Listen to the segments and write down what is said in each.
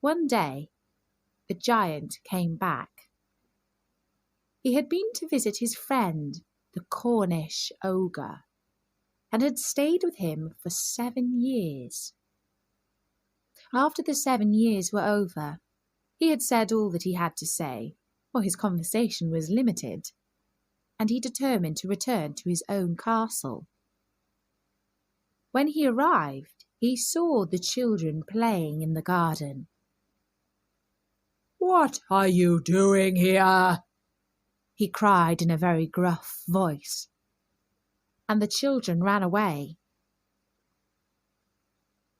One day, the giant came back. He had been to visit his friend, the Cornish ogre, and had stayed with him for 7 years. After the 7 years were over, he had said all that he had to say, for his conversation was limited, and he determined to return to his own castle. When he arrived, he saw the children playing in the garden. "What are you doing here?" he cried in a very gruff voice, and the children ran away.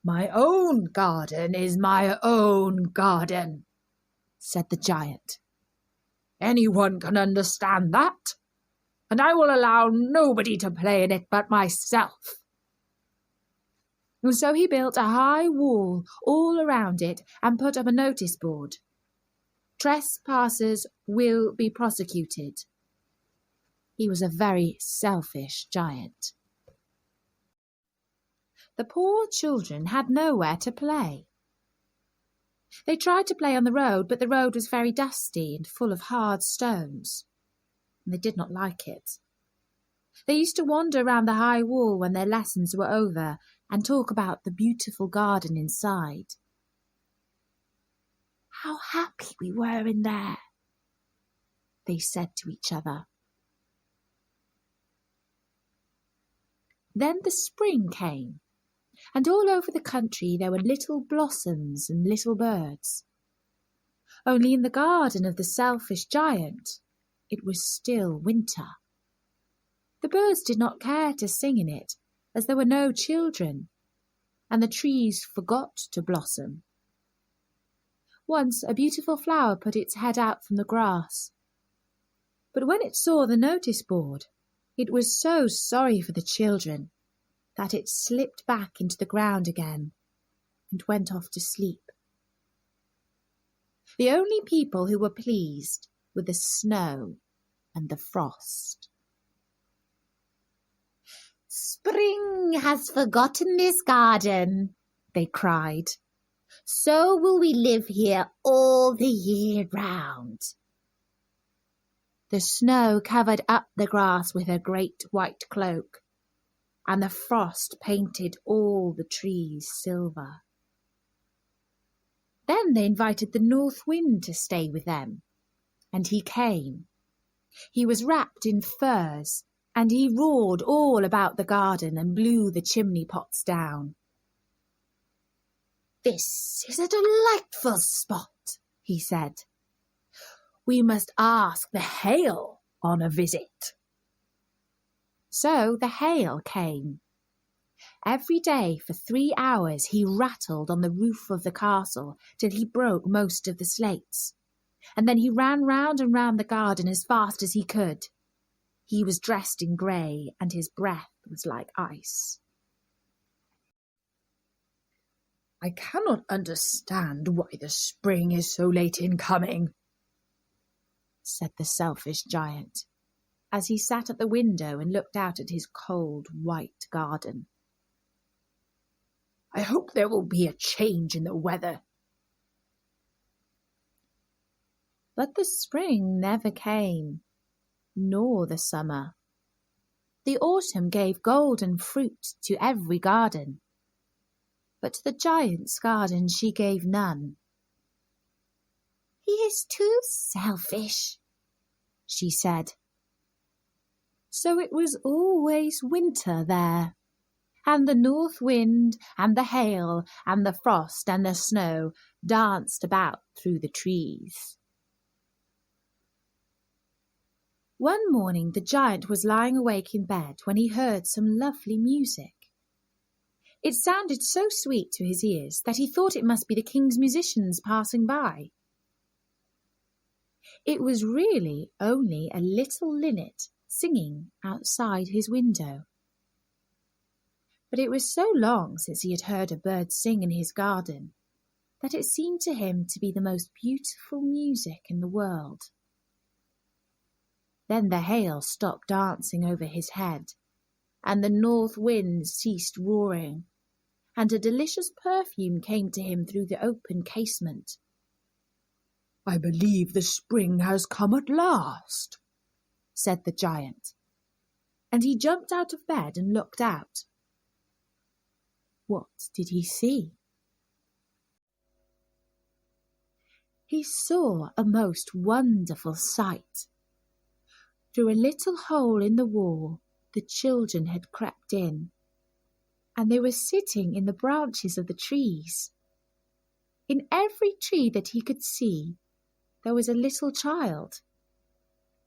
"My own garden is my own garden," said the giant. "Anyone can understand that, and I will allow nobody to play in it but myself." And so he built a high wall all around it and put up a notice board. Trespassers will be prosecuted. He was a very selfish giant. The poor children had nowhere to play. They tried to play on the road, but the road was very dusty and full of hard stones, and they did not like it. They used to wander around the high wall when their lessons were over and talk about the beautiful garden inside. "How happy we were in there," they said to each other. Then the spring came, and all over the country there were little blossoms and little birds. Only in the garden of the selfish giant, it was still winter. The birds did not care to sing in it, as there were no children, and the trees forgot to blossom. Once a beautiful flower put its head out from the grass, but when it saw the notice board, it was so sorry for the children that it slipped back into the ground again and went off to sleep. The only people who were pleased were the snow and the frost. "Spring has forgotten this garden," they cried. "So will we live here all the year round." The snow covered up the grass with a great white cloak, and the frost painted all the trees silver. Then they invited the north wind to stay with them, and he came. He was wrapped in furs, and he roared all about the garden and blew the chimney pots down. "This is a delightful spot," he said. "We must ask the hail on a visit." So the hail came. Every day for 3 hours he rattled on the roof of the castle till he broke most of the slates, and then he ran round and round the garden as fast as he could. He was dressed in grey, and his breath was like ice. "I cannot understand why the spring is so late in coming," said the selfish giant, as he sat at the window and looked out at his cold white garden. "I hope there will be a change in the weather." But the spring never came, nor the summer. The autumn gave golden fruit to every garden, but to the giant's garden she gave none. "He is too selfish," she said. So it was always winter there, and the north wind and the hail and the frost and the snow danced about through the trees. One morning the giant was lying awake in bed when he heard some lovely music. It sounded so sweet to his ears that he thought it must be the king's musicians passing by. It was really only a little linnet singing outside his window. But it was so long since he had heard a bird sing in his garden that it seemed to him to be the most beautiful music in the world. Then the hail stopped dancing over his head, and the north wind ceased roaring, and a delicious perfume came to him through the open casement. "I believe the spring has come at last," said the giant, and he jumped out of bed and looked out. What did he see? He saw a most wonderful sight. Through a little hole in the wall, the children had crept in, and they were sitting in the branches of the trees. In every tree that he could see, there was a little child,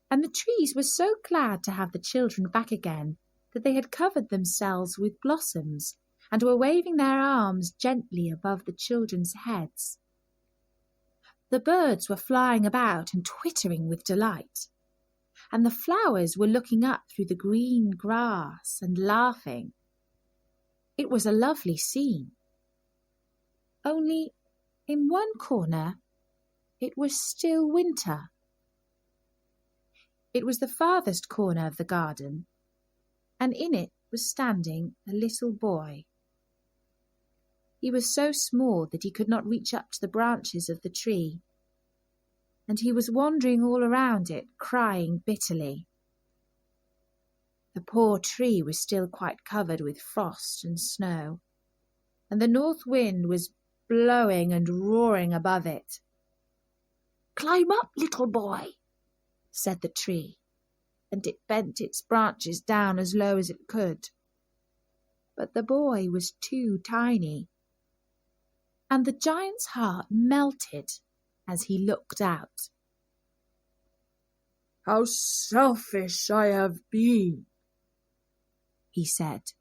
and the trees were so glad to have the children back again that they had covered themselves with blossoms and were waving their arms gently above the children's heads. The birds were flying about and twittering with delight, and the flowers were looking up through the green grass and laughing. It was a lovely scene. Only in one corner it was still winter. It was the farthest corner of the garden, and in it was standing a little boy. He was so small that he could not reach up to the branches of the tree, and he was wandering all around it, crying bitterly. The poor tree was still quite covered with frost and snow, and the north wind was blowing and roaring above it. "Climb up, little boy," said the tree, and it bent its branches down as low as it could. But the boy was too tiny, and the giant's heart melted as he looked out. "How selfish I have been," he said.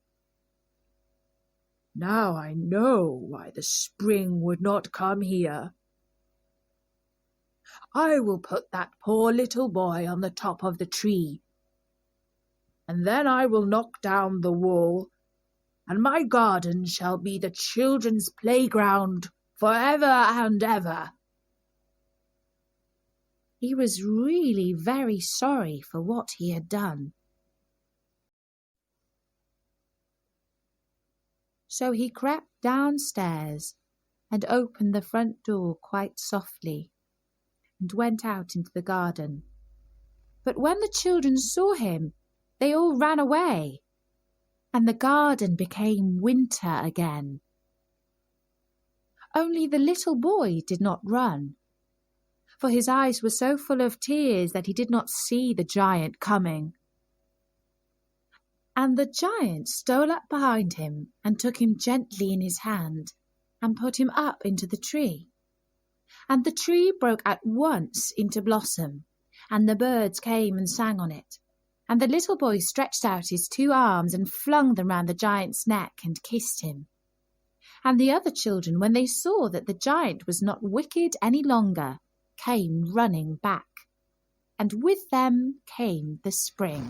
"Now I know why the spring would not come here. I will put that poor little boy on the top of the tree, and then I will knock down the wall, and my garden shall be the children's playground forever and ever." He was really very sorry for what he had done. So he crept downstairs and opened the front door quite softly and went out into the garden. But when the children saw him, they all ran away, and the garden became winter again. Only the little boy did not run, for his eyes were so full of tears that he did not see the giant coming. And the giant stole up behind him and took him gently in his hand and put him up into the tree. And the tree broke at once into blossom, and the birds came and sang on it. And the little boy stretched out his 2 arms and flung them round the giant's neck and kissed him. And the other children, when they saw that the giant was not wicked any longer, came running back, and with them came the spring.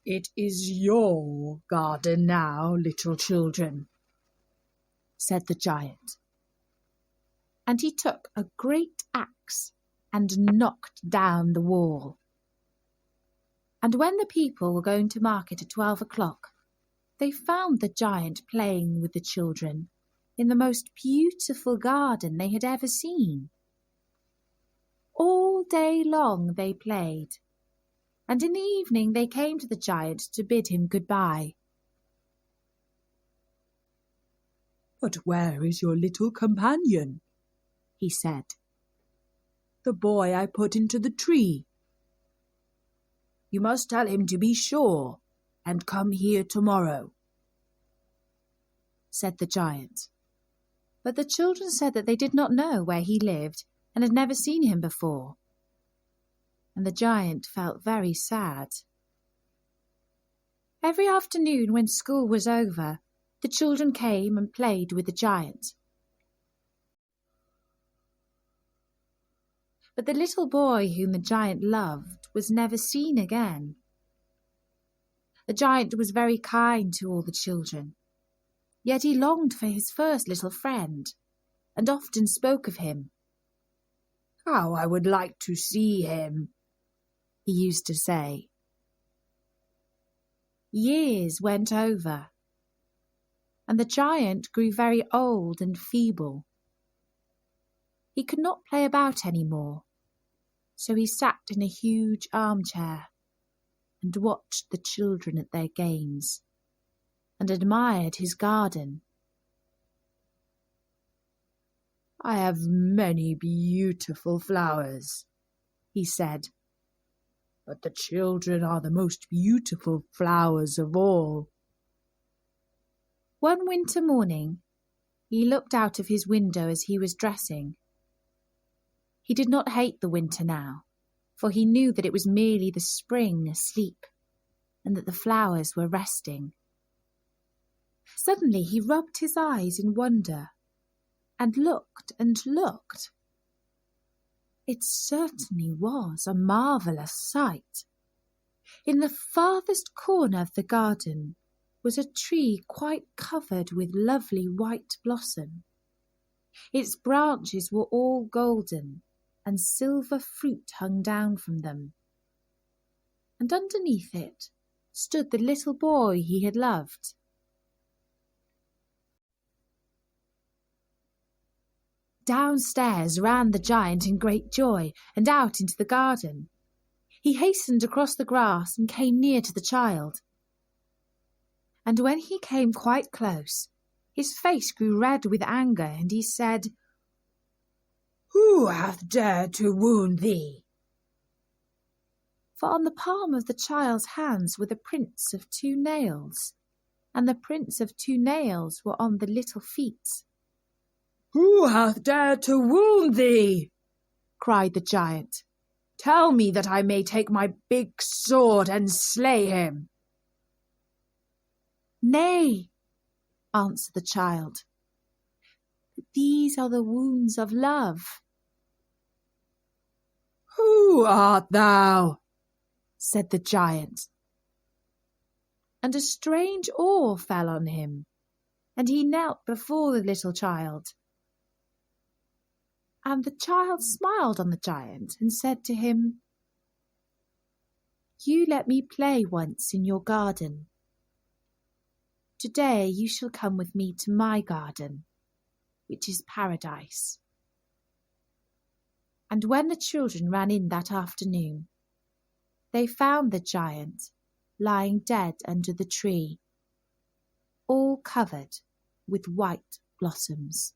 "It is your garden now, little children," said the giant. And he took a great axe and knocked down the wall. And when the people were going to market at 12 o'clock, they found the giant playing with the children in the most beautiful garden they had ever seen. All day long they played, and in the evening they came to the giant to bid him goodbye. "But where is your little companion?" he said. "The boy I put into the tree. You must tell him to be sure and come here tomorrow," said the giant. But the children said that they did not know where he lived and had never seen him before. And the giant felt very sad. Every afternoon when school was over, the children came and played with the giant. But the little boy whom the giant loved was never seen again. The giant was very kind to all the children, yet he longed for his first little friend, and often spoke of him. "How I would like to see him," he used to say. Years went over, and the giant grew very old and feeble. He could not play about any more, so he sat in a huge armchair and watched the children at their games and admired his garden. "I have many beautiful flowers," he said, "but the children are the most beautiful flowers of all." One winter morning, he looked out of his window as he was dressing. He did not hate the winter now, for he knew that it was merely the spring asleep, and that the flowers were resting. Suddenly he rubbed his eyes in wonder, and looked and looked. It certainly was a marvellous sight. In the farthest corner of the garden was a tree quite covered with lovely white blossom. Its branches were all golden, and silver fruit hung down from them. And underneath it stood the little boy he had loved. Downstairs ran the giant in great joy, and out into the garden. He hastened across the grass and came near to the child. And when he came quite close, his face grew red with anger, and he said, "Who hath dared to wound thee?" For on the palm of the child's hands were the prints of 2 nails, and the prints of 2 nails were on the little feet. "Who hath dared to wound thee?" cried the giant. "Tell me that I may take my big sword and slay him." "Nay," answered the child, "but these are the wounds of love." "Who art thou?" said the giant. And a strange awe fell on him, and he knelt before the little child. And the child smiled on the giant and said to him, "You let me play once in your garden. Today you shall come with me to my garden, which is paradise." And when the children ran in that afternoon, they found the giant lying dead under the tree, all covered with white blossoms.